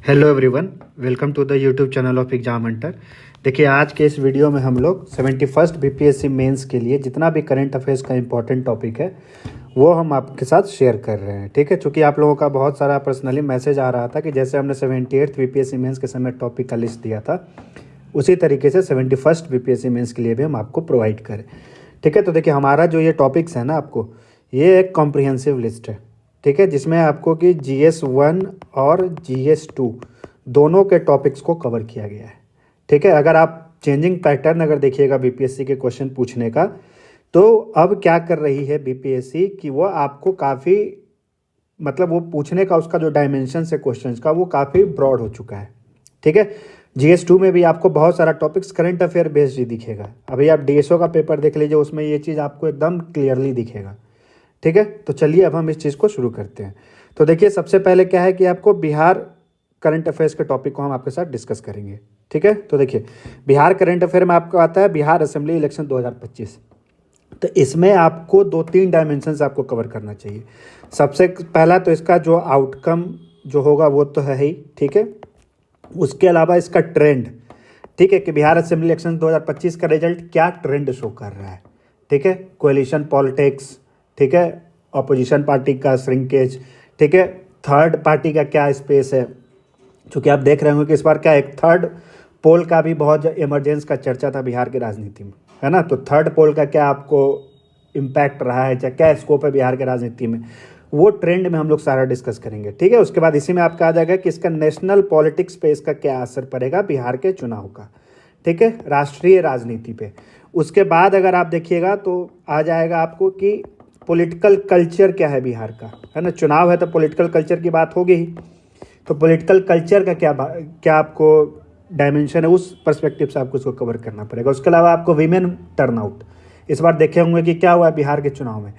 Hello everyone, welcome to the YouTube channel of exam hunter. देखिए, आज के इस वीडियो में हम लोग 71st बीपीएससी मेंस के लिए जितना भी करंट अफेयर्स का इंपॉर्टेंट टॉपिक है वो हम आपके साथ शेयर कर रहे हैं। ठीक है, चूँकि आप लोगों का बहुत सारा पर्सनली मैसेज आ रहा था कि जैसे हमने 78th बीपीएससी मेंस के समय टॉपिक का लिस्ट दिया था, उसी तरीके से 71st बीपीएससी मेंस के लिए भी हम आपको प्रोवाइड करें। ठीक है, तो देखिए हमारा जो ये टॉपिक्स है ना, आपको ये एक कॉम्प्रिहेंसिव लिस्ट है। ठीक है, जिसमें आपको कि GS1 और GS2 दोनों के टॉपिक्स को कवर किया गया है। ठीक है, अगर आप चेंजिंग पैटर्न अगर देखिएगा बीपीएससी के क्वेश्चन पूछने का, तो अब क्या कर रही है बीपीएससी कि वो आपको काफ़ी मतलब वो पूछने का उसका जो डायमेंशन है क्वेश्चंस का वो काफ़ी ब्रॉड हो चुका है। ठीक है, GS2 में भी आपको बहुत सारा टॉपिक्स करंट अफेयर बेस्ड ही दिखेगा। अभी आप DSO का पेपर देख लीजिए, उसमें ये चीज़ आपको एकदम क्लियरली दिखेगा। ठीक है, तो चलिए अब हम इस चीज़ को शुरू करते हैं। तो देखिए, सबसे पहले क्या है कि आपको बिहार करंट अफेयर्स के टॉपिक को हम आपके साथ डिस्कस करेंगे। ठीक है, तो देखिए बिहार करंट अफेयर में आपको आता है बिहार असेंबली इलेक्शन 2025। तो इसमें आपको 2-3 डायमेंशंस आपको कवर करना चाहिए। सबसे पहला तो इसका जो आउटकम जो होगा वो तो है ही। ठीक है, उसके अलावा इसका ट्रेंड, ठीक है, कि बिहार असेंबली इलेक्शन 2025 का रिजल्ट क्या ट्रेंड शो कर रहा है। ठीक है, कोएलिशन पॉलिटिक्स, ठीक है, अपोजिशन पार्टी का श्रिंकेज, ठीक है, थर्ड पार्टी का क्या स्पेस है। चूँकि आप देख रहे होंगे कि इस बार क्या एक थर्ड पोल का भी बहुत इमरजेंस का चर्चा था बिहार की राजनीति में, है ना। तो थर्ड पोल का क्या आपको इम्पैक्ट रहा है, चाहे क्या स्कोप है बिहार की राजनीति में, वो ट्रेंड में हम लोग सारा डिस्कस करेंगे। ठीक है, उसके बाद इसी में आपका आ जाएगा कि इसका नेशनल पॉलिटिक्स पे इसका क्या असर पड़ेगा बिहार के चुनाव का। ठीक है, राष्ट्रीय राजनीति पे। उसके बाद अगर आप देखिएगा तो आ जाएगा आपको कि पॉलिटिकल कल्चर क्या है बिहार का, है ना। चुनाव है तो पॉलिटिकल कल्चर की बात होगी ही, तो पॉलिटिकल कल्चर का क्या आपको डायमेंशन है, उस पर्सपेक्टिव से आपको उसको कवर करना पड़ेगा। उसके अलावा आपको वीमेन टर्नआउट, इस बार देखे होंगे कि क्या हुआ है बिहार के चुनाव में।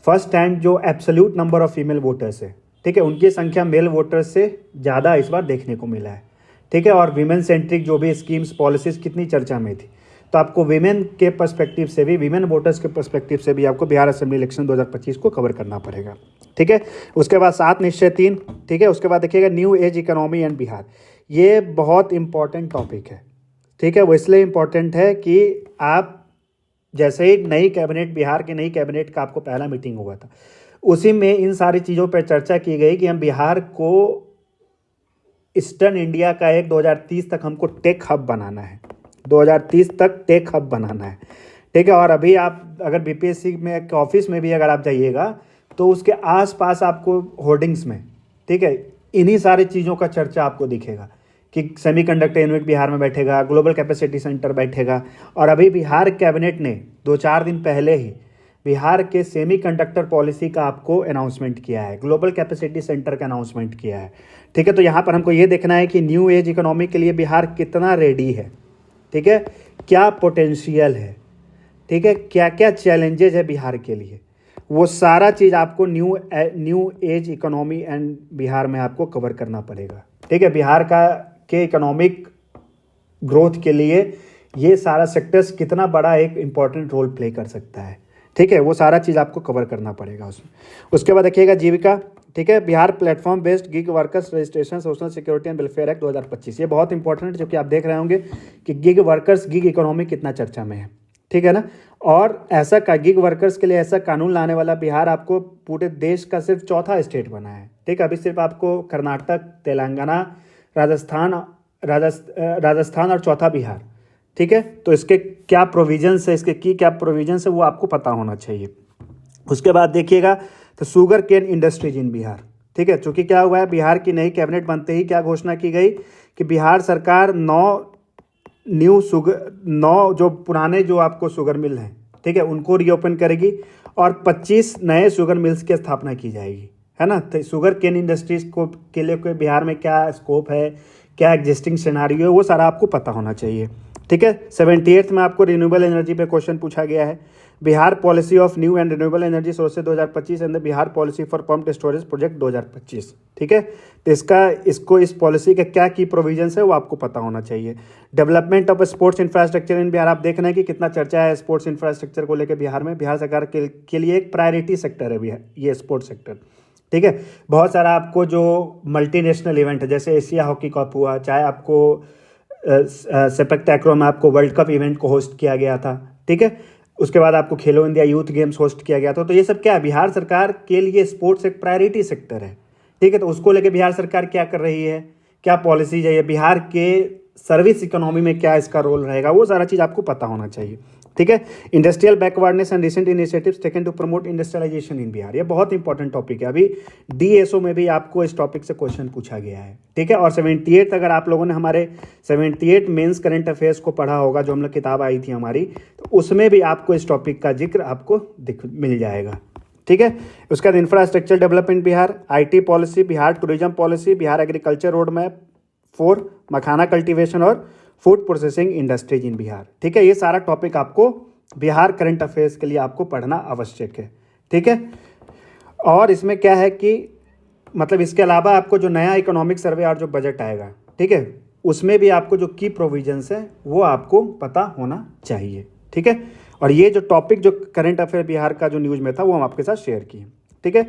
फर्स्ट टाइम जो absolute number of female voters है, ठीक है, उनकी संख्या मेल वोटर्स से ज़्यादा इस बार देखने को मिला है। ठीक है, और वीमेन सेंट्रिक जो भी स्कीम्स पॉलिसीज कितनी चर्चा में थी, तो आपको वीमेन के पर्सपेक्टिव से भी, वीमेन वोटर्स के पर्सपेक्टिव से भी आपको बिहार असेंबली इलेक्शन 2025 को कवर करना पड़ेगा। ठीक है, उसके बाद 7 निश्चय 3। ठीक है, उसके बाद देखिएगा new age economy and Bihar, ये बहुत इंपॉर्टेंट टॉपिक है। ठीक है, वो इसलिए इम्पॉर्टेंट है कि आप जैसे ही नई कैबिनेट, बिहार की नई कैबिनेट का आपको पहला मीटिंग हुआ था, उसी में इन सारी चीज़ों पर चर्चा की गई कि हम बिहार को ईस्टर्न इंडिया का एक 2030 तक हमको टेक हब बनाना है। 2030 तक टेक हब बनाना है। ठीक है, और अभी आप अगर बीपीएससी में एक ऑफिस में भी अगर आप जाइएगा तो उसके आसपास आपको होर्डिंग्स में, ठीक है, इन्हीं सारी चीज़ों का चर्चा आपको दिखेगा कि सेमीकंडक्टर यूनिट बिहार में बैठेगा, ग्लोबल कैपेसिटी सेंटर बैठेगा। और अभी बिहार कैबिनेट ने 2-4 दिन पहले ही बिहार के सेमीकंडक्टर पॉलिसी का आपको अनाउंसमेंट किया है, ग्लोबल कैपेसिटी सेंटर का अनाउंसमेंट किया है। ठीक है, तो यहाँ पर हमको ये देखना है कि न्यू एज इकोनॉमी के लिए बिहार कितना रेडी है। ठीक है, क्या पोटेंशियल है, ठीक है, क्या क्या चैलेंजेस है बिहार के लिए, वो सारा चीज़ आपको new age economy and Bihar में आपको कवर करना पड़ेगा। ठीक है, बिहार का के इकोनॉमिक ग्रोथ के लिए ये सारा सेक्टर्स कितना बड़ा एक इम्पॉर्टेंट रोल प्ले कर सकता है। ठीक है, वो सारा चीज़ आपको कवर करना पड़ेगा उसमें। उसके बाद देखिएगा जीविका, ठीक है, Bihar platform based gig workers registration social security and welfare act 2025, ये बहुत इंपॉर्टेंट है, जो कि आप देख रहे होंगे कि गिग वर्कर्स, गिग इकोनॉमी कितना चर्चा में है। ठीक है ना, और ऐसा गिग वर्कर्स के लिए ऐसा कानून लाने वाला बिहार आपको पूरे देश का सिर्फ चौथा स्टेट बना है। ठीक है, अभी सिर्फ आपको कर्नाटक, तेलंगाना, राजस्थान और चौथा बिहार। ठीक है, तो इसके क्या प्रोविजंस है, इसके की क्या प्रोविजंस है, वो आपको पता होना चाहिए। उसके बाद देखिएगा तो sugar cane industries in Bihar. ठीक है, चूँकि क्या हुआ है, बिहार की नई कैबिनेट बनते ही क्या घोषणा की गई कि बिहार सरकार 9 जो पुराने जो आपको शुगर मिल हैं, ठीक है, उनको रीओपन करेगी और 25 नए शुगर मिल्स की स्थापना की जाएगी, है ना। तो शुगर केन इंडस्ट्रीज को के लिए बिहार में क्या स्कोप है, क्या एग्जिस्टिंग सिनेरियो है, वो सारा आपको पता होना चाहिए। ठीक है, 78th में आपको रिन्यूएबल एनर्जी पे क्वेश्चन पूछा गया है, Bihar policy of new and renewable energy sources 2025 and the Bihar policy for pumped storage project 2025। ठीक है, तो इस पॉलिसी के क्या की प्रोविजंस है वो आपको पता होना चाहिए। Development of sports infrastructure in Bihar, आप देख रहे हैं कि कितना चर्चा है स्पोर्ट्स इंफ्रास्ट्रक्चर को लेकर बिहार में। बिहार सरकार के लिए एक प्रायोरिटी सेक्टर है ये स्पोर्ट्स सेक्टर। ठीक है। बहुत सारा आपको जो मल्टीनेशनल इवेंट है, जैसे एशिया हॉकी कप हुआ, चाहे आपको सेपक टैक्रो में आपको वर्ल्ड कप इवेंट को होस्ट किया गया था, ठीक है। उसके बाद आपको खेलो इंडिया यूथ गेम्स होस्ट किया गया था। तो ये सब क्या है, बिहार सरकार के लिए स्पोर्ट्स एक प्रायोरिटी सेक्टर है, ठीक है। तो उसको लेके बिहार सरकार क्या कर रही है, क्या पॉलिसीज है, ये बिहार के सर्विस इकोनॉमी में क्या इसका रोल रहेगा, वो सारा चीज़ आपको पता होना चाहिए, ठीक है। Industrial backwardness and recent initiatives taken to promote industrialisation in Bihar, ये बहुत इंपॉर्टेंट टॉपिक है। अभी डीएसओ में भी आपको इस टॉपिक से क्वेश्चन पूछा गया है, ठीक है। और 78 अगर आप लोगों ने हमारे 78 मेंस करंट अफेयर्स को पढ़ा होगा, जो हम लोग किताब आई थी हमारी, तो उसमें भी आपको इस टॉपिक का जिक्र आपको मिल जाएगा, ठीक है। उसके बाद infrastructure development Bihar, IT policy, Bihar tourism policy, Bihar agriculture road map, 4 makhana cultivation और food processing industries in Bihar, ठीक है। ये सारा टॉपिक आपको बिहार करंट अफेयर्स के लिए आपको पढ़ना आवश्यक है, ठीक है। और इसमें क्या है कि मतलब इसके अलावा आपको जो नया इकोनॉमिक सर्वे और जो बजट आएगा, ठीक है, उसमें भी आपको जो की प्रोविजंस है वो आपको पता होना चाहिए, ठीक है। और ये जो टॉपिक जो करंट अफेयर बिहार का जो न्यूज़ में था वो हम आपके साथ शेयर किए, ठीक है।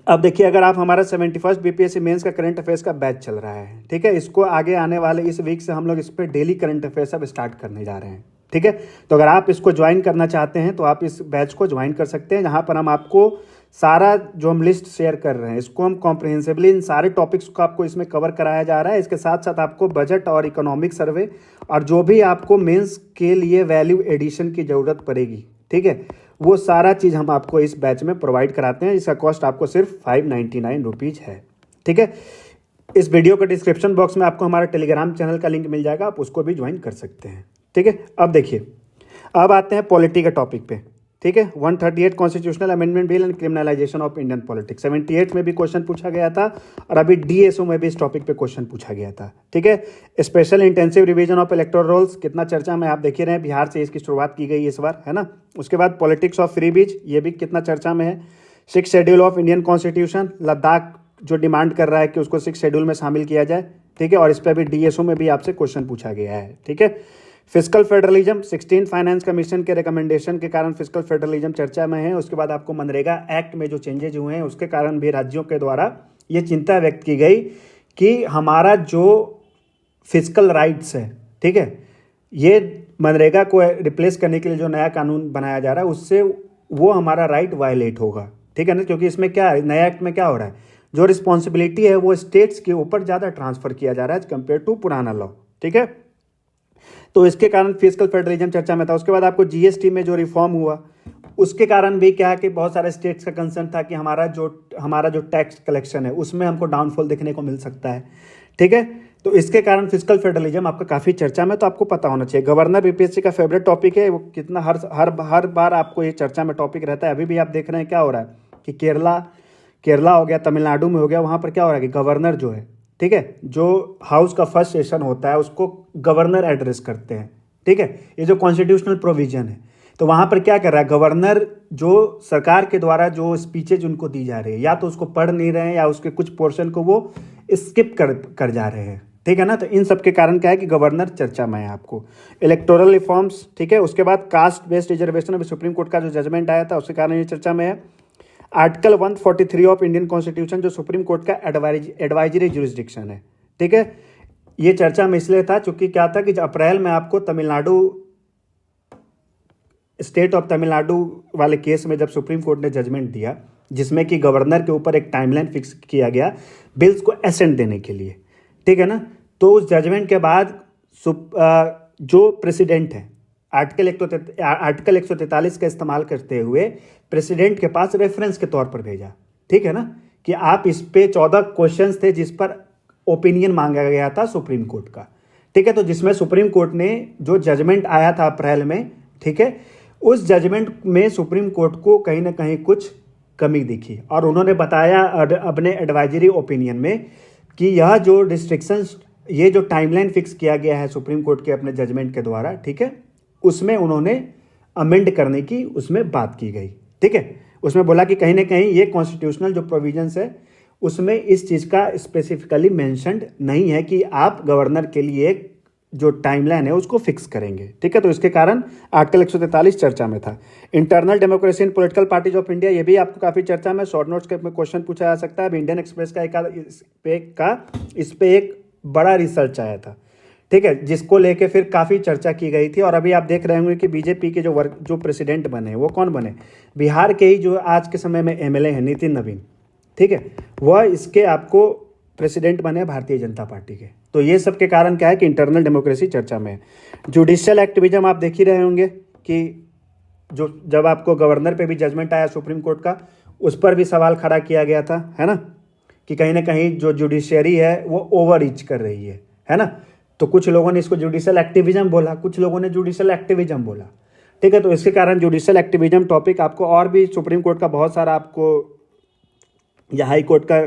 अब देखिए, अगर आप हमारा 71st बीपीएससी मेंस का करंट अफेयर्स का बैच चल रहा है, ठीक है, इसको आगे आने वाले इस वीक से हम लोग इस पर डेली करंट अफेयर्स अब स्टार्ट करने जा रहे हैं, ठीक है। तो अगर आप इसको ज्वाइन करना चाहते हैं तो आप इस बैच को ज्वाइन कर सकते हैं, जहां पर हम आपको सारा जो हम लिस्ट शेयर कर रहे हैं इसको हम कॉम्प्रिहेंसिवली इन सारे टॉपिक्स को आपको इसमें कवर कराया जा रहा है। इसके साथ साथ आपको बजट और इकोनॉमिक सर्वे और जो भी आपको मेंस के लिए वैल्यू एडिशन की ज़रूरत पड़ेगी, ठीक है, वो सारा चीज़ हम आपको इस बैच में प्रोवाइड कराते हैं। इसका कॉस्ट आपको सिर्फ 599 रुपीज़ है, ठीक है। इस वीडियो के डिस्क्रिप्शन बॉक्स में आपको हमारा टेलीग्राम चैनल का लिंक मिल जाएगा, आप उसको भी ज्वाइन कर सकते हैं, ठीक है। अब देखिए, अब आते हैं पॉलिटी के टॉपिक पे, ठीक है। 138 constitutional amendment bill and criminalisation of Indian politics, 78 में भी क्वेश्चन पूछा गया था और अभी डीएसओ में भी इस टॉपिक पे क्वेश्चन पूछा गया था, ठीक है। Special intensive revision of electoral rolls कितना चर्चा में, आप देख ही रहे हैं, बिहार से इसकी शुरुआत की गई इस बार, है ना। उसके बाद पॉलिटिक्स ऑफ फ्री बीच, ये भी कितना चर्चा में है। 6th schedule of Indian constitution, Ladakh जो डिमांड कर रहा है कि उसको 6th शेड्यूल में शामिल किया जाए, ठीक है। और इस पर भी डीएसओ में भी आपसे क्वेश्चन पूछा गया है, ठीक है। फिस्कल फेडरलिज्म, 16 फाइनेंस कमीशन के रिकमेंडेशन के कारण फिस्कल फेडरलिज्म चर्चा में है। उसके बाद आपको मनरेगा एक्ट में जो चेंजेज हुए हैं उसके कारण भी राज्यों के द्वारा ये चिंता व्यक्त की गई कि हमारा जो फिस्कल राइट्स है, ठीक है, ये मनरेगा को रिप्लेस करने के लिए जो नया कानून बनाया जा रहा है उससे वो हमारा राइट वायलेट होगा, ठीक है ना। क्योंकि इसमें क्या है, नया एक्ट में क्या हो रहा है, जो रिस्पॉन्सिबिलिटी है वो स्टेट्स के ऊपर ज़्यादा ट्रांसफर किया जा रहा है कंपेयर टू पुराना लॉ, ठीक है। तो इसके कारण फिस्कल फेडरलिज्म चर्चा में था। उसके बाद आपको जीएसटी में जो रिफॉर्म हुआ उसके कारण भी क्या है कि बहुत सारे स्टेट्स का कंसर्न था कि हमारा जो टैक्स कलेक्शन है उसमें हमको डाउनफॉल देखने को मिल सकता है, ठीक है। तो इसके कारण फिस्कल फेडरलिज्म आपका काफ़ी चर्चा में, तो आपको पता होना चाहिए। गवर्नर बीपीएससी का फेवरेट टॉपिक है, वो कितना हर बार आपको ये चर्चा में टॉपिक रहता है। अभी भी आप देख रहे हैं क्या हो रहा है कि केरला हो गया, तमिलनाडु में हो गया, वहाँ पर क्या हो रहा है कि गवर्नर जो है, ठीक है, जो हाउस का फर्स्ट सेशन होता है उसको गवर्नर एड्रेस करते हैं, ठीक है। ये जो कॉन्स्टिट्यूशनल प्रोविजन है, तो वहाँ पर क्या कर रहा है गवर्नर, जो सरकार के द्वारा जो स्पीचेज उनको दी जा रही है या तो उसको पढ़ नहीं रहे हैं या उसके कुछ पोर्शन को वो स्किप कर जा रहे हैं, ठीक है ना। तो इन सब के कारण क्या है कि गवर्नर चर्चा में है आपको। इलेक्टोरल रिफॉर्म्स, ठीक है। उसके बाद कास्ट बेस्ड रिजर्वेशन, अभी सुप्रीम कोर्ट का जो जजमेंट आया था उसके कारण ये चर्चा में है। आर्टिकल 143 ऑफ इंडियन कॉन्स्टिट्यूशन जो सुप्रीम कोर्ट का एडवाइजरी जुरिस्डिक्शन है, ठीक है, ये चर्चा में इसलिए था क्योंकि क्या था कि अप्रैल में आपको स्टेट ऑफ तमिलनाडु वाले केस में जब सुप्रीम कोर्ट ने जजमेंट दिया जिसमें कि गवर्नर के ऊपर एक टाइमलाइन फिक्स किया गया बिल्स को एसेंट देने के लिए, ठीक है ना। तो उस जजमेंट के बाद जो प्रेसिडेंट है आर्टिकल 143 का इस्तेमाल करते हुए प्रेसिडेंट के पास रेफरेंस के तौर पर भेजा, ठीक है ना, कि आप इस पे 14 क्वेश्चंस थे जिस पर ओपिनियन मांगा गया था सुप्रीम कोर्ट का, ठीक है। तो जिसमें सुप्रीम कोर्ट ने जो जजमेंट आया था अप्रैल में, ठीक है, उस जजमेंट में सुप्रीम कोर्ट को कहीं ना कहीं कुछ कमी दिखी और उन्होंने बताया अपने एडवाइजरी ओपिनियन में कि यह जो रिस्ट्रिक्शंस, ये जो टाइमलाइन फिक्स किया गया है सुप्रीम कोर्ट के अपने जजमेंट के द्वारा, ठीक है, उसमें उन्होंने अमेंड करने की उसमें बात की गई, ठीक है। उसमें बोला कि कहीं ना कहीं ये कॉन्स्टिट्यूशनल जो प्रोविजंस है उसमें इस चीज़ का स्पेसिफिकली मेंशन्ड नहीं है कि आप गवर्नर के लिए जो टाइमलाइन है उसको फिक्स करेंगे। ठीक है, तो इसके कारण आर्टिकल 143 चर्चा में था। Internal democracy in political parties of India, ये भी आपको काफ़ी चर्चा में, शॉर्ट नोट्स के क्वेश्चन पूछा जा सकता है। अब इंडियन एक्सप्रेस इस पे एक बड़ा रिसर्च आया था, ठीक है, जिसको लेके फिर काफ़ी चर्चा की गई थी। और अभी आप देख रहे होंगे कि बीजेपी के जो प्रेसिडेंट बने वो कौन बने, बिहार के ही जो आज के समय में एमएलए हैं नितिन नवीन, ठीक है, वह इसके आपको प्रेसिडेंट बने भारतीय जनता पार्टी के। तो ये सब के कारण क्या है कि इंटरनल डेमोक्रेसी चर्चा में है। जुडिशियल एक्टिविज्म आप देख ही रहे होंगे कि जो जब आपको गवर्नर पे भी जजमेंट आया सुप्रीम कोर्ट का, उस पर भी सवाल खड़ा किया गया था, है ना, कि कहीं ना कहीं जो जुडिशियरी है वो ओवर रीच कर रही है ना। तो कुछ लोगों ने इसको जुडिशियल एक्टिविज्म बोला, कुछ लोगों ने जुडिशियल एक्टिविज्म बोला, ठीक है। तो इसके कारण जुडिशियल एक्टिविज्म टॉपिक आपको, और भी सुप्रीम कोर्ट का बहुत सारा आपको, या हाई कोर्ट का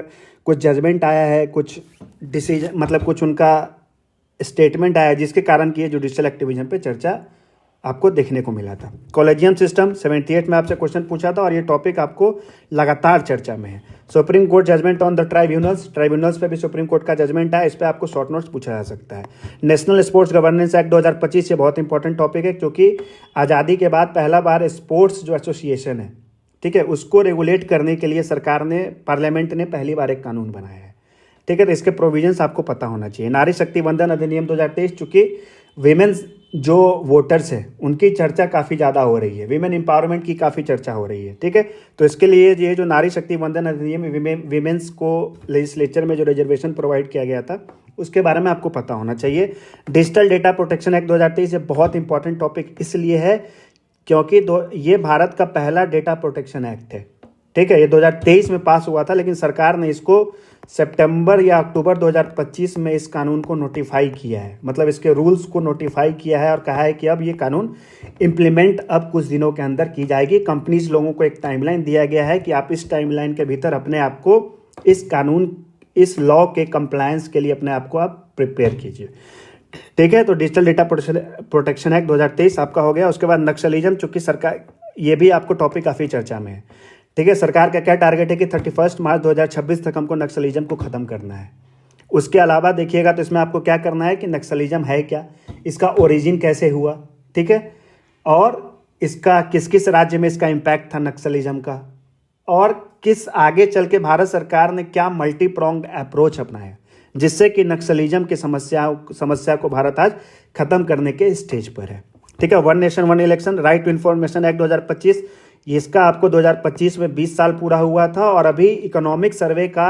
कुछ जजमेंट आया है, कुछ डिसीजन, मतलब कुछ उनका स्टेटमेंट आया, जिसके कारण कि ये जुडिशियल एक्टिविज्म पे चर्चा आपको देखने को मिला था। कॉलेजियम सिस्टम 78 में आपसे क्वेश्चन पूछा था, और ये टॉपिक आपको लगातार चर्चा में है। Supreme court judgment on the tribunals पे भी सुप्रीम कोर्ट का जजमेंट है, इस पर आपको शॉर्ट नोट्स पूछा जा सकता है। नेशनल स्पोर्ट्स गवर्नेंस एक्ट 2025, ये बहुत इंपॉर्टेंट टॉपिक है, क्योंकि आज़ादी के बाद पहला बार स्पोर्ट्स जो एसोसिएशन है, ठीक है, उसको रेगुलेट करने के लिए सरकार ने, पार्लियामेंट ने पहली बार एक कानून बनाया है, ठीक है। तो इसके प्रोविजंस आपको पता होना चाहिए। नारी शक्ति वंदन अधिनियम 2023, चूंकि वीमेन्स जो वोटर्स हैं उनकी चर्चा काफ़ी ज़्यादा हो रही है, वीमेन एम्पावरमेंट की काफ़ी चर्चा हो रही है, ठीक है। तो इसके लिए ये जो नारी शक्ति वंदन अधिनियम, वीमेन्स को लेजिस्लेचर में जो रिजर्वेशन प्रोवाइड किया गया था, उसके बारे में आपको पता होना चाहिए। डिजिटल डेटा प्रोटेक्शन एक्ट 2023, ये बहुत इंपॉर्टेंट टॉपिक इसलिए है क्योंकि ये भारत का पहला डेटा प्रोटेक्शन एक्ट है, ठीक है। ये 2023 में पास हुआ था, लेकिन सरकार ने इसको सितंबर या अक्टूबर 2025 में इस कानून को नोटिफाई किया है, मतलब इसके रूल्स को नोटिफाई किया है, और कहा है कि अब ये कानून इम्प्लीमेंट अब कुछ दिनों के अंदर की जाएगी। कंपनीज लोगों को एक टाइमलाइन दिया गया है कि आप इस टाइमलाइन के भीतर अपने आप को इस कानून, इस लॉ के कंप्लायंस के लिए अपने आप को आप प्रिपेयर कीजिए, ठीक है। तो डिजिटल डेटा प्रोटेक्शन एक्ट 2023 आपका हो गया। उसके बाद नक्सलिज्म, चूंकि सरकार, ये भी आपको टॉपिक काफ़ी चर्चा में है, ठीक है। सरकार का क्या टारगेट है कि 31 मार्च 2026 तक हमको नक्सलिज्म को ख़त्म करना है। उसके अलावा देखिएगा तो इसमें आपको क्या करना है कि नक्सलिज्म है क्या, इसका ओरिजिन कैसे हुआ, ठीक है, और इसका किस किस राज्य में इसका इम्पैक्ट था नक्सलिज्म का, और किस आगे चल के भारत सरकार ने क्या मल्टी प्रोंग्ड अप्रोच अपनाया, जिससे कि नक्सलिज्म की समस्या को भारत आज खत्म करने के स्टेज पर है, ठीक है। One nation one election, right to information act 2025, इसका आपको 2025 में 20 साल पूरा हुआ था, और अभी इकोनॉमिक सर्वे का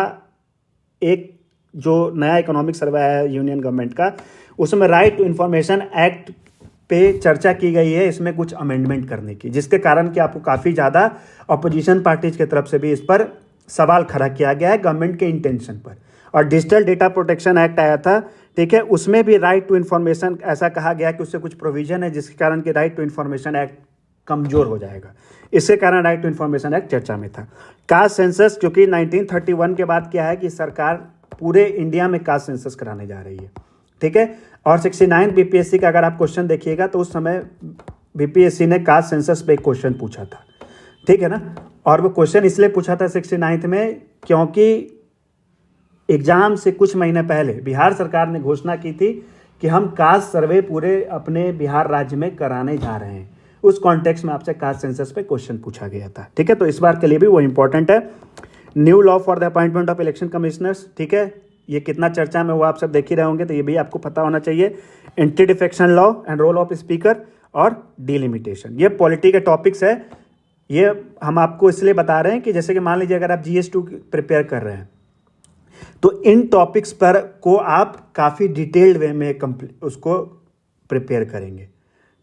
एक जो नया इकोनॉमिक सर्वे है यूनियन गवर्नमेंट का, उसमें राइट टू इन्फॉर्मेशन एक्ट पे चर्चा की गई है, इसमें कुछ अमेंडमेंट करने की, जिसके कारण कि आपको काफ़ी ज़्यादा अपोजिशन पार्टीज की तरफ से भी इस पर सवाल खड़ा किया गया है गवर्नमेंट के इंटेंशन पर। और डिजिटल डेटा प्रोटेक्शन एक्ट आया था, ठीक है, उसमें भी राइट टू इन्फॉर्मेशन ऐसा कहा गया कि उससे कुछ प्रोविजन है, जिसके कारण कि राइट टू इन्फॉर्मेशन एक्ट कमजोर हो जाएगा, इसके कारण राइट टू इन्फॉर्मेशन एक्ट चर्चा में था। कास्ट सेंसस, क्योंकि 1931 के बाद क्या है कि सरकार पूरे इंडिया में कास्ट सेंसस कराने जा रही है, ठीक है। और 69 बीपीएससी का अगर आप क्वेश्चन देखिएगा तो उस समय बीपीएससी ने कास्ट सेंसस पे एक क्वेश्चन पूछा था, ठीक है ना। और वो क्वेश्चन इसलिए पूछा था 69 में क्योंकि एग्जाम से कुछ महीने पहले बिहार सरकार ने घोषणा की थी कि हम कास्ट सर्वे पूरे अपने बिहार राज्य में कराने जा रहे हैं। उस कॉन्टेक्स्ट में आपसे कास्ट सेंसस पे क्वेश्चन पूछा गया था, ठीक है। तो इस बार के लिए भी वो इंपॉर्टेंट है। New law for the appointment of election commissioners, ठीक है, ये कितना चर्चा में हुआ आप सब देख ही रहे होंगे, तो ये भी आपको पता होना चाहिए। Anti defection law and role of speaker और डिलिमिटेशन, ये पॉलिटी के टॉपिक्स है। ये हम आपको इसलिए बता रहे हैं कि जैसे कि मान लीजिए अगर आप GS2 प्रिपेयर कर रहे हैं तो इन टॉपिक्स पर को आप काफ़ी डिटेल्ड वे में उसको प्रिपेयर करेंगे,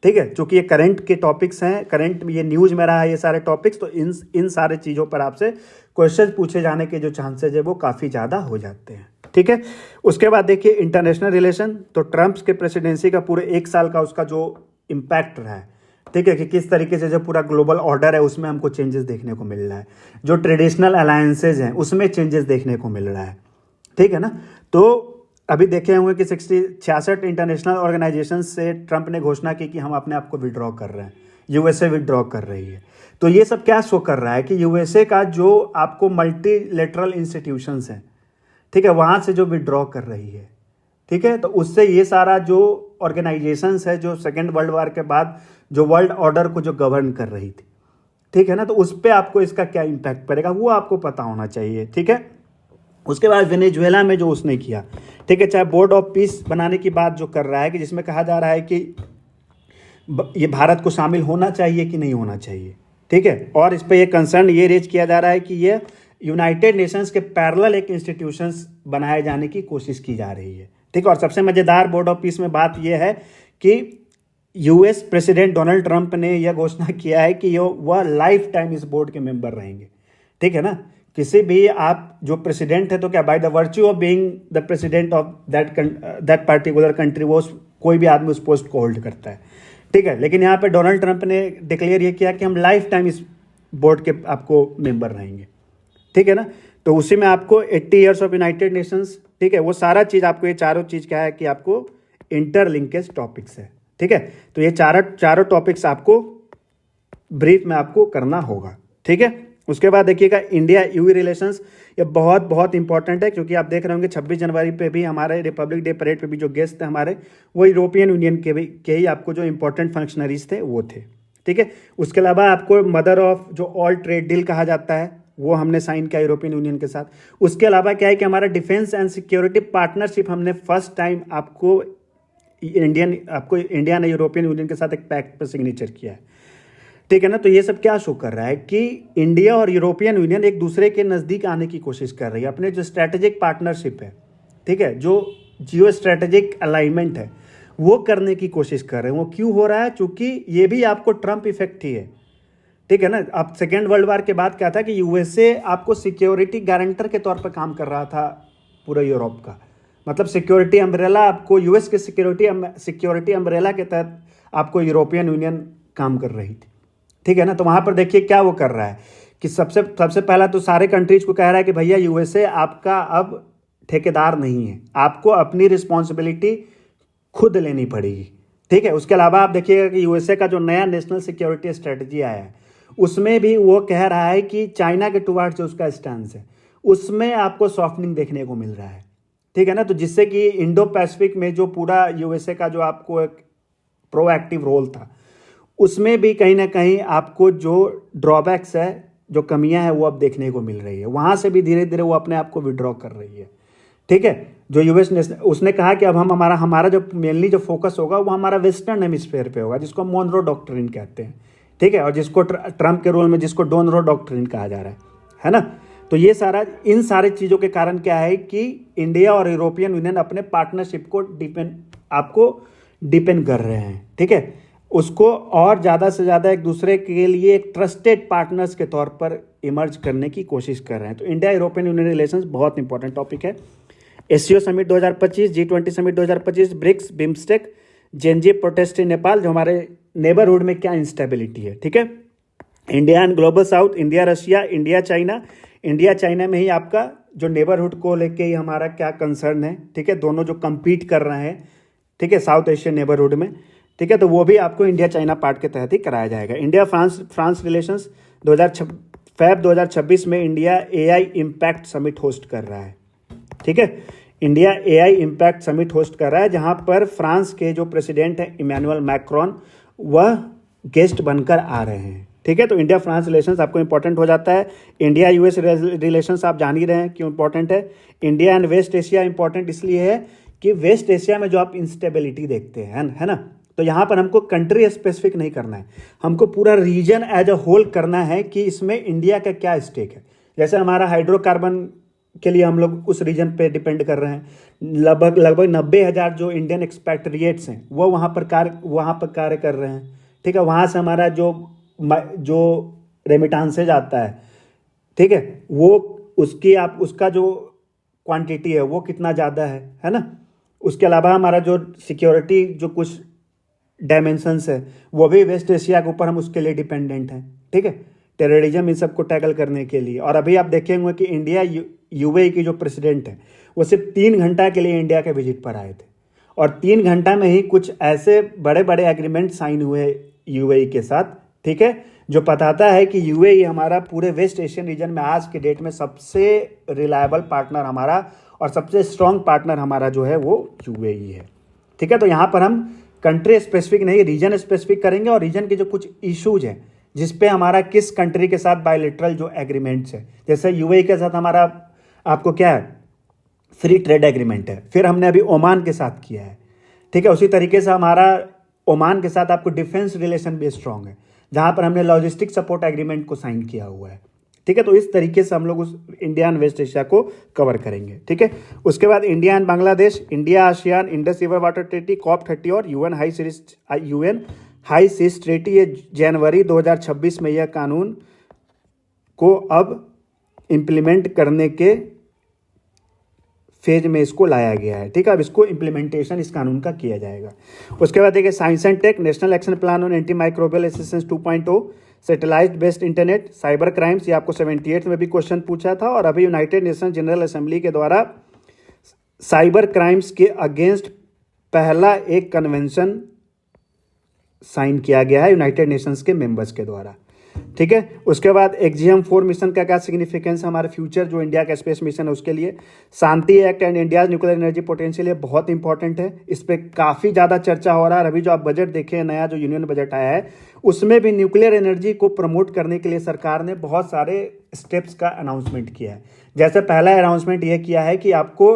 ठीक है। क्योंकि ये करंट के टॉपिक्स हैं, करंट ये न्यूज़ में रहा है ये सारे टॉपिक्स, तो इन सारे चीज़ों पर आपसे क्वेश्चन पूछे जाने के जो चांसेज है वो काफ़ी ज़्यादा हो जाते हैं, ठीक है। उसके बाद देखिए इंटरनेशनल रिलेशन, तो ट्रम्प के प्रेसिडेंसी का पूरे एक साल का उसका जो इम्पैक्ट रहा है, ठीक है, कि किस तरीके से जो पूरा ग्लोबल ऑर्डर है उसमें हमको चेंजेस देखने को मिल रहा है, जो ट्रेडिशनल अलायंसेज हैं उसमें चेंजेस देखने को मिल रहा है, ठीक है ना। तो अभी देखे हुए कि 66 इंटरनेशनल ऑर्गेनाइजेशन से ट्रंप ने घोषणा की कि हम अपने आप को विड्रॉ कर रहे हैं, यूएसए विड्रॉ कर रही है। तो ये सब क्या शो कर रहा है कि यूएसए का जो आपको मल्टीलेटरल इंस्टीट्यूशंस हैं, ठीक है, वहाँ से जो विड्रॉ कर रही है, ठीक है, तो उससे ये सारा जो ऑर्गेनाइजेशंस है जो सेकेंड वर्ल्ड वार के बाद जो वर्ल्ड ऑर्डर को जो गवर्न कर रही थी, ठीक है ना, तो उस पर आपको इसका क्या इम्पैक्ट पड़ेगा वो आपको पता होना चाहिए, ठीक है। उसके बाद वेनेजुएला में जो उसने किया, ठीक है, चाहे बोर्ड ऑफ पीस बनाने की बात जो कर रहा है कि जिसमें कहा जा रहा है कि ये भारत को शामिल होना चाहिए कि नहीं होना चाहिए, ठीक है, और इस पर ये कंसर्न ये रेज किया जा रहा है कि ये यूनाइटेड नेशंस के पैरेलल एक इंस्टीट्यूशंस बनाए जाने की कोशिश की जा रही है, ठीक है। और सबसे मज़ेदार बोर्ड ऑफ पीस में बात यह है कि यूएस प्रेसिडेंट डोनाल्ड ट्रंप ने यह घोषणा किया है कि वह लाइफ टाइम इस बोर्ड के मेंबर रहेंगे, ठीक है ना। किसी भी आप जो प्रेसिडेंट है तो क्या by the virtue of being the president of that particular country वो कोई भी आदमी उस पोस्ट को होल्ड करता है, ठीक है। लेकिन यहाँ पे डोनाल्ड ट्रंप ने डिक्लेयर ये किया कि हम लाइफ टाइम इस बोर्ड के आपको मेंबर रहेंगे, ठीक है ना। तो उसी में आपको 80 ईयर्स ऑफ यूनाइटेड नेशंस, ठीक है, वो सारा चीज़ आपको, ये चारों चीज़ क्या है कि आपको इंटरलिंकेज टॉपिक्स है, ठीक है। तो ये चारों टॉपिक्स आपको ब्रीफ में आपको करना होगा, ठीक है। उसके बाद देखिएगा इंडिया यूए रिलेशंस, ये बहुत बहुत इंपॉर्टेंट है क्योंकि आप देख रहे होंगे 26 जनवरी पे भी हमारे रिपब्लिक डे परेड पे भी जो गेस्ट थे हमारे वो यूरोपियन यूनियन के ही आपको जो इंपॉर्टेंट फंक्शनरीज थे वो थे, ठीक है। उसके अलावा आपको मदर ऑफ जो ऑल ट्रेड डील कहा जाता है वो हमने साइन किया यूरोपियन यूनियन के साथ। उसके अलावा क्या है कि हमारा डिफेंस एंड सिक्योरिटी पार्टनरशिप हमने फर्स्ट टाइम आपको इंडिया ने यूरोपियन यूनियन के साथ एक पैक्ट पर सिग्नेचर किया है, ठीक है ना। तो ये सब क्या शो कर रहा है कि इंडिया और यूरोपियन यूनियन एक दूसरे के नज़दीक आने की कोशिश कर रही है, अपने जो स्ट्रैटेजिक पार्टनरशिप है, ठीक है, जो जियो स्ट्रैटेजिक अलाइनमेंट है वो करने की कोशिश कर रहे हैं। वो क्यों हो रहा है? क्योंकि ये भी आपको ट्रंप इफेक्ट ही है, ठीक है ना। अब सेकेंड वर्ल्ड वार के बाद क्या था कि यूएसए आपको सिक्योरिटी गारंटर के तौर पर काम कर रहा था पूरे यूरोप का, मतलब सिक्योरिटी अम्ब्रेला आपको यूएस के सिक्योरिटी अम्ब्रेला के तहत आपको यूरोपियन यूनियन काम कर रही थी, ठीक है ना। तो वहाँ पर देखिए क्या वो कर रहा है कि सबसे पहला तो सारे कंट्रीज को कह रहा है कि भैया यूएसए आपका अब ठेकेदार नहीं है, आपको अपनी रिस्पॉन्सिबिलिटी खुद लेनी पड़ेगी, ठीक है। उसके अलावा आप देखिएगा कि यूएसए का जो नया नेशनल सिक्योरिटी स्ट्रेटजी आया है उसमें भी वो कह रहा है कि चाइना के टुवार्ड्स जो उसका स्टैंड है उसमें आपको सॉफ्टनिंग देखने को मिल रहा है, ठीक है ना। तो जिससे कि इंडो पैसिफिक में जो पूरा यूएसए का जो आपको एक प्रोएक्टिव रोल था उसमें भी कहीं ना कहीं आपको जो ड्रॉबैक्स है, जो कमियां हैं वो अब देखने को मिल रही है। वहाँ से भी धीरे धीरे वो अपने आप को विड्रॉ कर रही है, ठीक है। जो यूएस ने उसने कहा कि अब हम हमारा जो मेनली जो फोकस होगा वो हमारा वेस्टर्न हेमिस्फीयर पे होगा, जिसको मोनरो डॉक्ट्रिन कहते हैं, ठीक है, और जिसको ट्रंप के रोल में जिसको डोनरो डॉक्ट्रिन कहा जा रहा है ना। तो ये इन सारे चीज़ों के कारण क्या है कि इंडिया और यूरोपियन यूनियन अपने पार्टनरशिप को डिपेंड कर रहे हैं, ठीक है, उसको और ज़्यादा से ज़्यादा एक दूसरे के लिए एक ट्रस्टेड पार्टनर्स के तौर पर इमर्ज करने की कोशिश कर रहे हैं। तो इंडिया यूरोपियन यूनियन रिलेशंस बहुत इंपॉर्टेंट टॉपिक है। SCO summit 2025, G20 summit 2025, BRICS, BIMSTEC, Gen Z protest in Nepal, जो हमारे नेबरहुड में क्या इंस्टेबिलिटी है, ठीक है। India and global south, India Russia, India China में ही आपका जो नेबरहुड को लेके ही हमारा क्या कंसर्न है, ठीक है, दोनों जो कम्पीट कर रहे हैं, ठीक है, साउथ एशियन नेबरहुड में, ठीक है। तो वो भी आपको इंडिया चाइना पार्ट के तहत ही कराया जाएगा। इंडिया फ्रांस रिलेशंस 2026 में India AI impact summit host कर रहा है, ठीक है। India AI impact summit host कर रहा है जहां पर फ्रांस के जो प्रेसिडेंट हैं इमैनुअल मैक्रोन वह गेस्ट बनकर आ रहे हैं, ठीक है। तो इंडिया फ्रांस रिलेशंस आपको इंपॉर्टेंट हो जाता है। इंडिया यूएस रिलेशंस आप जान ही रहे हैं क्यों इंपॉर्टेंट है। India and West Asia important इसलिए है कि वेस्ट एशिया में जो आप इंस्टेबिलिटी देखते हैं, है ना, तो यहाँ पर हमको कंट्री स्पेसिफिक नहीं करना है, हमको पूरा रीजन एज अ होल करना है कि इसमें इंडिया का क्या स्टेक है। जैसे हमारा हाइड्रोकार्बन के लिए हम लोग उस रीजन पे डिपेंड कर रहे हैं, लगभग 90,000 जो इंडियन एक्सपैट्रिएट्स हैं वो वहाँ पर कार्य कर रहे हैं, ठीक है। वहाँ से हमारा जो रेमिटांसेज आता है, ठीक है, वो उसका जो क्वांटिटी है वो कितना ज़्यादा है ना। उसके अलावा हमारा जो सिक्योरिटी जो कुछ डायमेंशंस है वो भी वेस्ट एशिया के ऊपर हम उसके लिए डिपेंडेंट हैं, ठीक है, टेररिज्म इन सब को टैकल करने के लिए। और अभी आप देखेंगे कि इंडिया यूएई की जो प्रेसिडेंट है वो सिर्फ 3 घंटा के लिए इंडिया के विजिट पर आए थे और 3 घंटा में ही कुछ ऐसे बड़े बड़े एग्रीमेंट साइन हुए यूएई के साथ, ठीक है, जो बताता है कि यूएई हमारा पूरे वेस्ट एशियन रीजन में आज के डेट में सबसे रिलायबल पार्टनर हमारा और सबसे स्ट्रॉन्ग पार्टनर हमारा जो है वो यूएई है, ठीक है। तो यहाँ पर हम कंट्री स्पेसिफिक नहीं, रीजन स्पेसिफिक करेंगे और रीजन के जो कुछ इश्यूज हैं जिस पे हमारा किस कंट्री के साथ बायलैटरल जो एग्रीमेंट्स है, जैसे यूएई के साथ हमारा आपको क्या है, फ्री ट्रेड एग्रीमेंट है, फिर हमने अभी ओमान के साथ किया है, ठीक है। उसी तरीके से हमारा ओमान के साथ आपको डिफेंस रिलेशन भी स्ट्रांग है, जहाँ पर हमने लॉजिस्टिक सपोर्ट एग्रीमेंट को साइन किया हुआ है, ठीक है। तो इस तरीके से हम लोग उस इंडिया एंड वेस्ट एशिया को कवर करेंगे, ठीक है। उसके बाद India and Bangladesh, India ASEAN, Indus river water treaty, COP30 और यूएन हाई सीज ट्रीटी, ये जनवरी 2026 में यह कानून को अब इम्प्लीमेंट करने के फेज में इसको लाया गया है, ठीक है। अब इसको इम्प्लीमेंटेशन इस कानून का किया जाएगा। उसके बाद देखिए science and tech, national action plan on anti microbial resistance 2.0, satellite based internet, cyber crimes, ये आपको 78 में भी क्वेश्चन पूछा था। और अभी यूनाइटेड नेशन जनरल असेंबली के द्वारा साइबर क्राइम्स के अगेंस्ट पहला एक कन्वेंशन साइन किया गया है यूनाइटेड नेशंस के मेंबर्स के द्वारा, ठीक है। उसके बाद एक्जियम-4 मिशन का क्या सिग्निफिकेंस है हमारे फ्यूचर जो इंडिया का स्पेस मिशन है उसके लिए। Shanti act and India nuclear energy potential, ये बहुत इंपॉर्टेंट है, इस पर काफ़ी ज़्यादा चर्चा हो रहा है। अभी जो आप बजट देखें, नया जो यूनियन बजट आया है, उसमें भी न्यूक्लियर एनर्जी को प्रमोट करने के लिए सरकार ने बहुत सारे स्टेप्स का अनाउंसमेंट किया है। जैसे पहला अनाउंसमेंट ये किया है कि आपको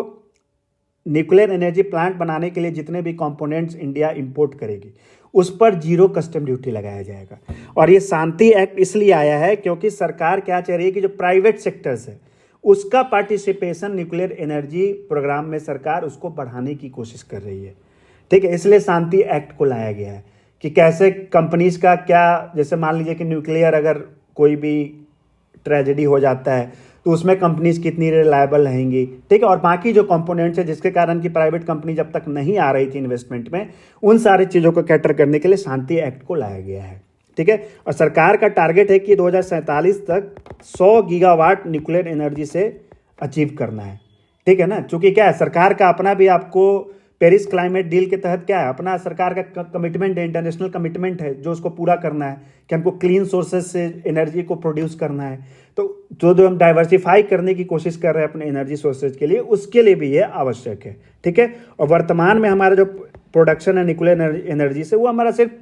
न्यूक्लियर एनर्जी प्लांट बनाने के लिए जितने भी कंपोनेंट्स इंडिया इंपोर्ट करेगी उस पर 0 कस्टम ड्यूटी लगाया जाएगा। और ये शांति एक्ट इसलिए आया है क्योंकि सरकार क्या चाह रही है कि जो प्राइवेट सेक्टर्स है उसका पार्टिसिपेशन न्यूक्लियर एनर्जी प्रोग्राम में सरकार उसको बढ़ाने की कोशिश कर रही है, ठीक है। इसलिए शांति एक्ट को लाया गया है कि कैसे कंपनीज का क्या, जैसे मान लीजिए कि न्यूक्लियर अगर कोई भी ट्रेजेडी हो जाता है तो उसमें कंपनीज कितनी रिलायबल रहेंगी, ठीक है। और बाकी जो कंपोनेंट्स है जिसके कारण कि प्राइवेट कंपनी जब तक नहीं आ रही थी इन्वेस्टमेंट में, उन सारी चीज़ों को कैटर करने के लिए शांति एक्ट को लाया गया है, ठीक है। और सरकार का टारगेट है कि 2047 तक 100 गीगावाट न्यूक्लियर एनर्जी से अचीव करना है, ठीक है ना। चूंकि क्या है, सरकार का अपना भी आपको पेरिस क्लाइमेट डील के तहत क्या है, अपना सरकार का कमिटमेंट है, इंटरनेशनल कमिटमेंट है जो उसको पूरा करना है कि हमको क्लीन सोर्सेज से एनर्जी को प्रोड्यूस करना है। तो जो हम डाइवर्सिफाई करने की कोशिश कर रहे हैं अपने एनर्जी सोर्सेज के लिए, उसके लिए भी ये आवश्यक है, ठीक है। और वर्तमान में हमारा जो प्रोडक्शन है न्यूक्लियर एनर्जी से वो हमारा सिर्फ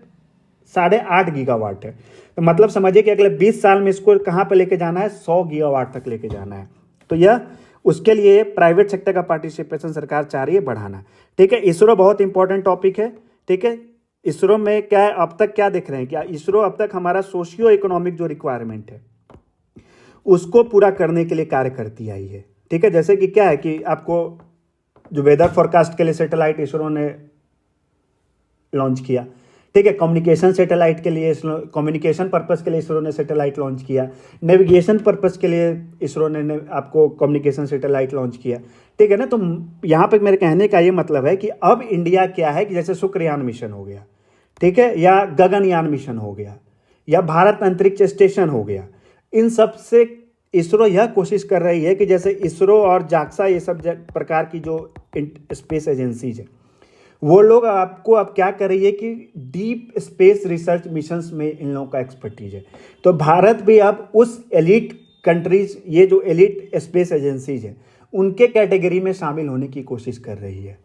8.5 गीगावाट है। तो मतलब समझिए कि अगले 20 साल में इसको कहाँ पर लेके जाना है, 100 गीगावाट तक लेके जाना है। तो यह उसके लिए प्राइवेट सेक्टर का पार्टिसिपेशन सरकार चाह रही है बढ़ाना, ठीक है। इसरो बहुत इंपॉर्टेंट टॉपिक है, ठीक है। इसरो में क्या है, अब तक क्या देख रहे हैं, क्या इसरो अब तक हमारा सोशियो इकोनॉमिक जो रिक्वायरमेंट है उसको पूरा करने के लिए कार्य करती आई है, ठीक है। जैसे कि क्या है कि आपको जो वेदर फोरकास्ट के लिए सैटेलाइट इसरो ने लॉन्च किया, ठीक है। कम्युनिकेशन सैटेलाइट के लिए, कम्युनिकेशन पर्पस के लिए इसरो ने सैटेलाइट लॉन्च किया। नेविगेशन पर्पस के लिए इसरो ने आपको कम्युनिकेशन सैटेलाइट लॉन्च किया, ठीक है ना। तो यहाँ पे मेरे कहने का ये मतलब है कि अब इंडिया क्या है कि जैसे शुक्रयान मिशन हो गया, ठीक है, या गगनयान मिशन हो गया, या भारत अंतरिक्ष स्टेशन हो गया, इन सब से इसरो यह कोशिश कर रही है कि जैसे इसरो और जाक्सा ये सब प्रकार की जो स्पेस एजेंसीज है वो लोग आपको अब क्या कर रही है कि डीप स्पेस रिसर्च मिशंस में इन लोगों का एक्सपर्टीज है। तो भारत भी अब उस एलिट कंट्रीज, ये जो एलिट स्पेस एजेंसीज है उनके कैटेगरी में शामिल होने की कोशिश कर रही है,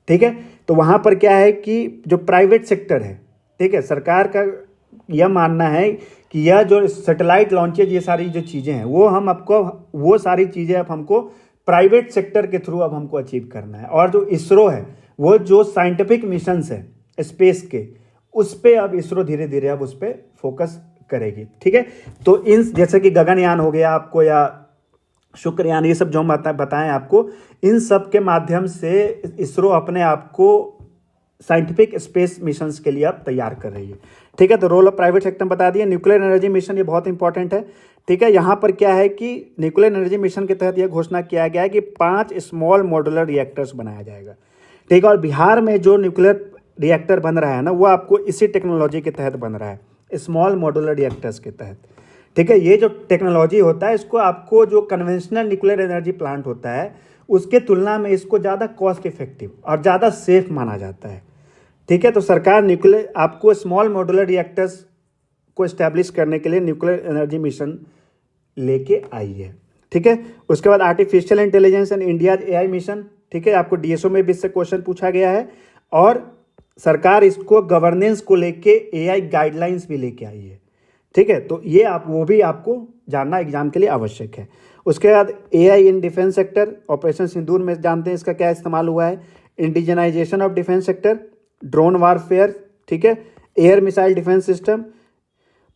ठीक है। तो वहाँ पर क्या है कि जो प्राइवेट सेक्टर है, ठीक है, सरकार का यह मानना है कि यह जो सैटेलाइट लॉन्चेज, ये सारी जो चीज़ें हैं वो हम आपको, वो सारी चीज़ें अब हमको प्राइवेट सेक्टर के थ्रू अब हमको अचीव करना है। और जो इसरो है वो जो साइंटिफिक मिशंस है स्पेस के, उस पे अब इसरो धीरे धीरे अब उस पे फोकस करेगी, ठीक है। तो इन जैसे कि गगनयान हो गया आपको, या शुक्रयान, ये सब जो हम बताएं आपको, इन सब के माध्यम से इसरो अपने आप को साइंटिफिक स्पेस मिशंस के लिए अब तैयार कर रही है, ठीक है। तो रोल ऑफ प्राइवेट सेक्टर बता दिया। न्यूक्लियर एनर्जी मिशन, ये बहुत इंपॉर्टेंट है, ठीक है। यहाँ पर क्या है कि न्यूक्लियर एनर्जी मिशन के तहत यह घोषणा किया गया है कि 5 स्मॉल मॉड्यूलर रिएक्टर्स बनाया जाएगा, ठीक है। और बिहार में जो न्यूक्लियर रिएक्टर बन रहा है ना, वो आपको इसी टेक्नोलॉजी के तहत बन रहा है, स्मॉल मॉड्यूलर रिएक्टर्स के तहत, ठीक है। ये जो टेक्नोलॉजी होता है इसको आपको जो कन्वेंशनल न्यूक्लियर एनर्जी प्लांट होता है उसके तुलना में इसको ज़्यादा कॉस्ट इफेक्टिव और ज़्यादा सेफ माना जाता है, ठीक है। तो सरकार न्यूक्लियर आपको स्मॉल मॉड्यूलर रिएक्टर्स को इस्टेब्लिश करने के लिए न्यूक्लियर एनर्जी मिशन लेके आई है, ठीक है। उसके बाद artificial intelligence and India AI mission, ठीक है। आपको DSO में भी इससे क्वेश्चन पूछा गया है। और सरकार इसको गवर्नेंस को लेके एआई गाइडलाइंस भी लेके आई है। ठीक है, तो ये आप वो भी आपको जानना एग्जाम के लिए आवश्यक है। उसके बाद AI in defence sector, operation Sindoor में जानते हैं इसका क्या इस्तेमाल हुआ है। Indigenisation of defence sector, drone warfare, ठीक है, एयर मिसाइल डिफेंस सिस्टम।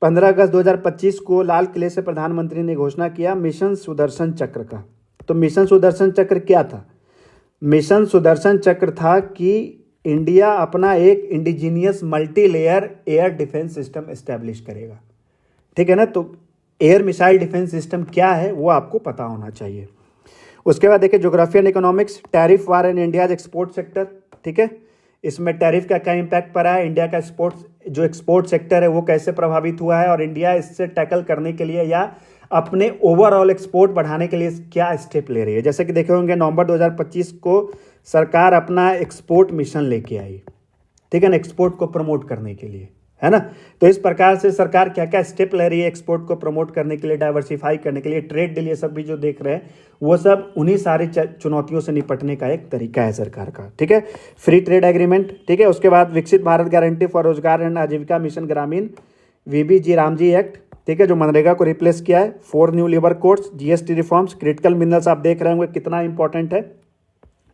15 अगस्त 2025 को लाल किले से प्रधानमंत्री ने घोषणा किया मिशन सुदर्शन चक्र का। तो मिशन सुदर्शन चक्र क्या था? मिशन सुदर्शन चक्र था कि इंडिया अपना एक indigenous multi layer air defence system establish करेगा। ठीक है ना, तो एयर मिसाइल डिफेंस सिस्टम क्या है वो आपको पता होना चाहिए। उसके बाद देखिए geography and economics, tariff war in India export sector. ठीक है, इसमें टैरिफ का क्या इम्पैक्ट पड़ा है, इंडिया का एक्सपोर्ट सेक्टर है वो कैसे प्रभावित हुआ है, और इंडिया इससे टैकल करने के लिए या अपने ओवरऑल एक्सपोर्ट बढ़ाने के लिए क्या स्टेप ले रही है। जैसे कि देखे होंगे नवंबर 2025 को सरकार अपना एक्सपोर्ट मिशन लेके आई। ठीक है ना, एक्सपोर्ट को प्रमोट करने के लिए, है ना। तो इस प्रकार से सरकार क्या क्या स्टेप ले रही है एक्सपोर्ट को प्रमोट करने के लिए, डाइवर्सिफाई करने के लिए, ट्रेड डील, ये सब भी जो देख रहे हैं वो सब उन्हीं सारी चुनौतियों से निपटने का एक तरीका है सरकार का। ठीक है, फ्री ट्रेड एग्रीमेंट। ठीक है, उसके बाद विकसित भारत गारंटी फॉर रोजगार एंड आजीविका मिशन ग्रामीण, वीबीजी रामजी एक्ट। ठीक है, जो मनरेगा को रिप्लेस किया है। 4 new labour codes, GST reforms, critical minerals आप देख रहे होंगे कितना इंपॉर्टेंट है।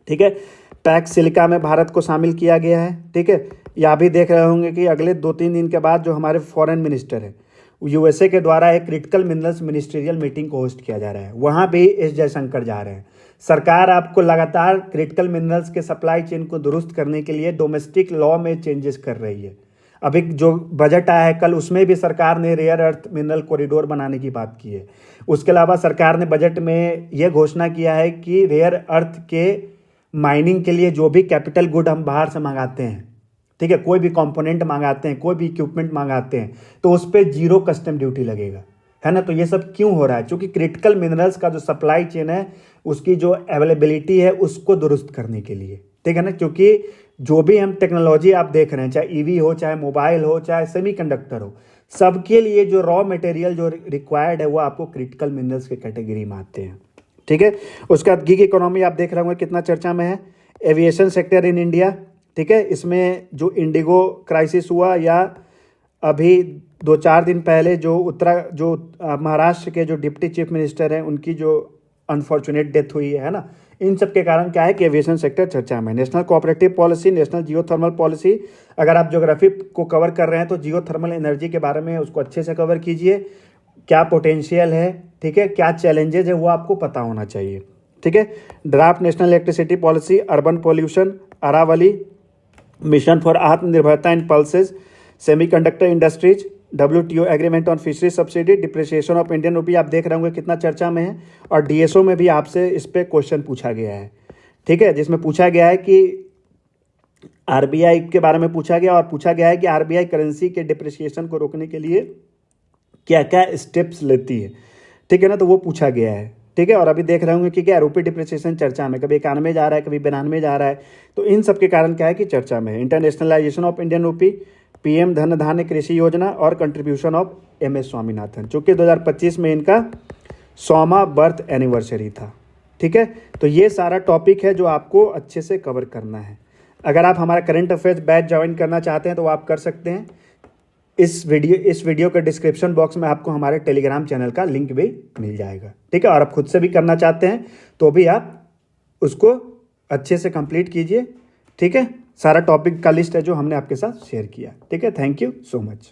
ठीक है, पैक्स सिलिका में भारत को शामिल किया गया है। ठीक है, या भी देख रहे होंगे कि अगले 2-3 दिन के बाद जो हमारे फॉरेन मिनिस्टर है यूएसए के द्वारा एक क्रिटिकल मिनरल्स मिनिस्ट्रियल मीटिंग को होस्ट किया जा रहा है, वहाँ भी एस जयशंकर जा रहे हैं। सरकार आपको लगातार क्रिटिकल मिनरल्स के सप्लाई चेन को दुरुस्त करने के लिए डोमेस्टिक लॉ में चेंजेस कर रही है। अभी जो बजट आया है कल, उसमें भी सरकार ने रेयर अर्थ मिनरल कॉरिडोर बनाने की बात की है। उसके अलावा सरकार ने बजट में यह घोषणा किया है कि रेयर अर्थ के माइनिंग के लिए जो भी कैपिटल गुड हम बाहर से मंगाते हैं, ठीक है, कोई भी कंपोनेंट मंगाते हैं, कोई भी इक्विपमेंट मंगाते हैं, तो उस पर 0 कस्टम ड्यूटी लगेगा, है ना। तो ये सब क्यों हो रहा है? क्योंकि क्रिटिकल मिनरल्स का जो सप्लाई चेन है उसकी जो अवेलेबिलिटी है उसको दुरुस्त करने के लिए, ठीक है ना। क्योंकि जो भी हम टेक्नोलॉजी आप देख रहे हैं, चाहे ईवी हो, चाहे मोबाइल हो, चाहे सेमीकंडक्टर हो, सबके लिए जो रॉ मटेरियल जो रिक्वायर्ड है वो आपको क्रिटिकल मिनरल्स के कैटेगरी में आते हैं। ठीक है, उसका गिग इकोनॉमी आप देख रहे होंगे कितना चर्चा में है। एविएशन सेक्टर इन इंडिया, ठीक है, इसमें जो इंडिगो क्राइसिस हुआ या अभी 2-4 दिन पहले जो महाराष्ट्र के जो डिप्टी चीफ मिनिस्टर हैं उनकी जो अनफॉर्चुनेट डेथ हुई है ना, इन सब के कारण क्या है कि एविएशन सेक्टर चर्चा में। National cooperative policy, national geothermal policy, अगर आप ज्योग्राफी को कवर कर रहे हैं तो जियोथर्मल एनर्जी के बारे में उसको अच्छे से कवर कीजिए, क्या पोटेंशियल है, ठीक है, क्या चैलेंजेज है वो आपको पता होना चाहिए। ठीक है, draft national electricity policy, urban pollution, Aravalli mission for Aatmanirbharta in pulses, semiconductor industries, WTO agreement on fishery subsidy, depreciation of Indian rupee, आप देख रहे होंगे कितना चर्चा में है। और DSO में भी आपसे इस पर क्वेश्चन पूछा गया है, ठीक है, जिसमें पूछा गया है कि RBI के बारे में पूछा गया और पूछा गया है कि RBI करेंसी के डिप्रिसिएशन को रोकने के लिए क्या क्या स्टेप्स लेती है, ठीक है ना, तो वो पूछा गया है। ठीक है, और अभी देख रहे होंगे कि क्या रुपी डिप्रिसिएशन चर्चा में, कभी 91 जा रहा है, कभी 92 जा रहा है, तो इन सब के कारण क्या है कि चर्चा में है। Internationalisation of Indian rupee, PM धन धान्य कृषि योजना और कंट्रीब्यूशन ऑफ MS स्वामीनाथन, चूँकि 2025 में इनका 100वां बर्थ एनिवर्सरी था। ठीक है, तो ये सारा टॉपिक है जो आपको अच्छे से कवर करना है। अगर आप हमारा करंट अफेयर्स बैच ज्वाइन करना चाहते हैं तो आप कर सकते हैं। इस वीडियो के डिस्क्रिप्शन बॉक्स में आपको हमारे टेलीग्राम चैनल का लिंक भी मिल जाएगा। ठीक है, और आप खुद से भी करना चाहते हैं तो भी आप उसको अच्छे से कंप्लीट कीजिए। ठीक है, सारा टॉपिक का लिस्ट है जो हमने आपके साथ शेयर किया। ठीक है, थैंक यू सो मच।